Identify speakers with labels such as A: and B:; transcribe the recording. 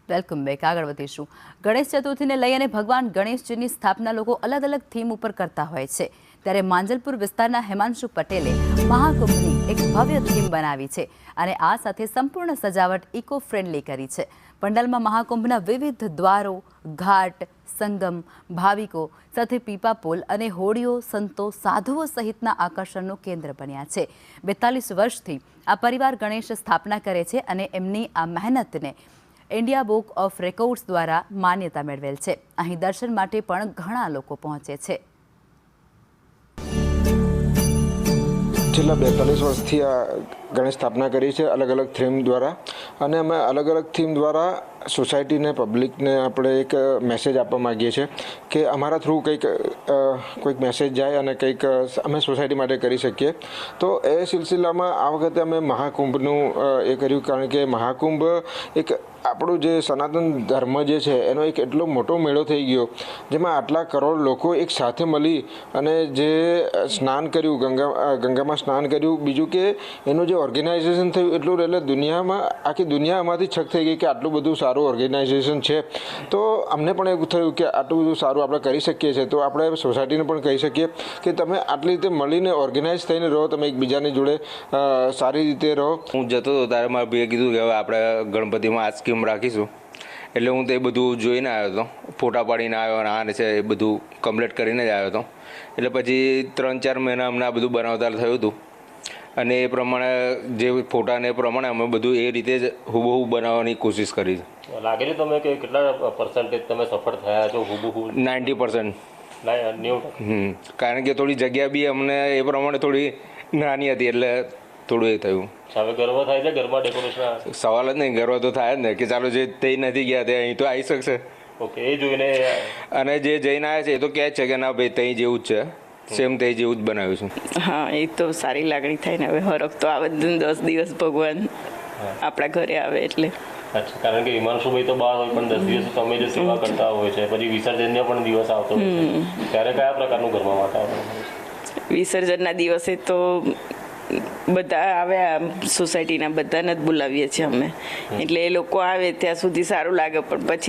A: Welcome back. આગળ વધીશું. ગણેશ ચતુર્થીને લઈ અને ભગવાન ગણેશજીની સ્થાપના લોકો અલગ અલગ થીમ ઉપર કરતા હોય છે. ત્યારે માંજલપુર વિસ્તારના હેમાંશુ પટેલે મહાકુંભની એક ભવ્ય થીમ બનાવી છે અને આ સાથે સંપૂર્ણ સજાવટ ઇકો ફ્રેન્ડલી કરી છે. પંડાલમાં મહાકુંભના વિવિધ દ્વારો, ઘાટ, સંગમ, ભાવિકો સાથે પીપા પુલ અને હોડીઓ, સંતો, સાધુઓ સહિતના આકર્ષણનું કેન્દ્ર બન્યા છે. 42 વર્ષથી આ પરિવાર ગણેશ સ્થાપના કરે છે અને એમની આ મહેનતને ઇન્ડિયા બુક ઓફ રેકોર્ડ્સ દ્વારા માન્યતા મેળવેલ છે. અહીં દર્શન માટે પણ ઘણા લોકો પહોંચે છે.
B: છેલ્લા 42 વર્ષથી આ ગણેશ સ્થાપના કરી છે અલગ અલગ થીમ દ્વારા, અને અમે અલગ અલગ થીમ દ્વારા સોસાયટીને, પબ્લિકને આપણે એક મેસેજ આપવા માગીએ છીએ કે અમારા થ્રુ કોઈક મેસેજ જાય અને કંઈક અમે સોસાયટી માટે કરી શકીએ. તો એ સિલસિલામાં આ વખતે અમે મહાકુંભનું એ કર્યું, કારણ કે મહાકુંભ એક આપણું જે સનાતન ધર્મ જે છે એનો એક એટલો મોટો મેળો થઈ ગયો, જેમાં આટલા કરોડ લોકો એક સાથે મળી અને જે સ્નાન કર્યું, ગંગામાં સ્નાન કર્યું. બીજું કે એનું જે ઓર્ગેનાઇઝેશન થયું એટલું, એટલે દુનિયામાં આખી દુનિયા આમાંથી છક થઈ ગઈ કે આટલું બધું સારું ઓર્ગેનાઇઝેશન છે. તો અમને પણ એવું થયું કે આટલું બધું સારું આપણે કરી શકીએ છીએ, તો આપણે સોસાયટીને પણ કહી શકીએ કે તમે આટલી રીતે મળીને ઓર્ગેનાઇઝ થઈને રહો, તમે એકબીજાની જોડે સારી રીતે રહો.
C: હું જતો હતો ત્યારે મારા ભાઈએ કીધું કે હવે આપણે ગણપતિમાં આ સ્કીમ રાખીશું, એટલે હું તે બધું જોઈને આવ્યો હતો, ફોટા પાડીને આવ્યો અને આ છે એ બધું કમ્પ્લીટ કરીને જ આવ્યો હતો. એટલે પછી 3-4 મહિના અમને આ બધું બનાવતા થયું હતું, અને એ પ્રમાણે જે ફોટાને એ પ્રમાણે અમે બધું એ રીતે જ હુબહુ બનાવવાની કોશિશ કરી છે.
D: લાગે છે તમે કે કેટલા પર્સન્ટેજ તમે સફળ થયા છો? હુબહુ
C: 90%.
D: 90%.
C: કારણ કે થોડી જગ્યા બી અમને એ પ્રમાણે થોડી નાની હતી, એટલે થોડું એ થયું.
D: હવે ગર્વ થાય છે ઘરમાં ડેકોરેશન?
C: સવાલ જ નહીં, ગર્વ તો થાય જ ને કે ચાલો જે તે નથી ગયા તે અહીં તો આવી શકશે.
D: ઓકે, એ જોઈને. અને
C: જે જઈને આવ્યા છે એ તો કહે છે કે ના ભાઈ ત્યાં જેવું જ છે, સેમ તે જેવું જ બનાવ્યું છું.
E: હા, એ તો સારી લાગણી થાય ને. હવે હરખ તો આવે 10 દિવસ ભગવાન આપણા ઘરે આવે એટલે.
D: અચ્છા, કારણ કે હિમાંશુભાઈ તો બહાર હોય પણ 10 દિવસ તમે જે સેવા કરતા હોય છે, પછી વિસર્જનનો પણ દિવસ આવતો હોય છે, ત્યારે કયા પ્રકારનું ઘરમાં વાતાવરણ હોય છે?
E: વિસર્જનના દિવસે તો બધા આવ્યા, સોસાયટીના બધાને જ બોલાવીએ છીએ અમે, એટલે એ લોકો આવે ત્યાં સુધી સારું લાગે, પણ પછી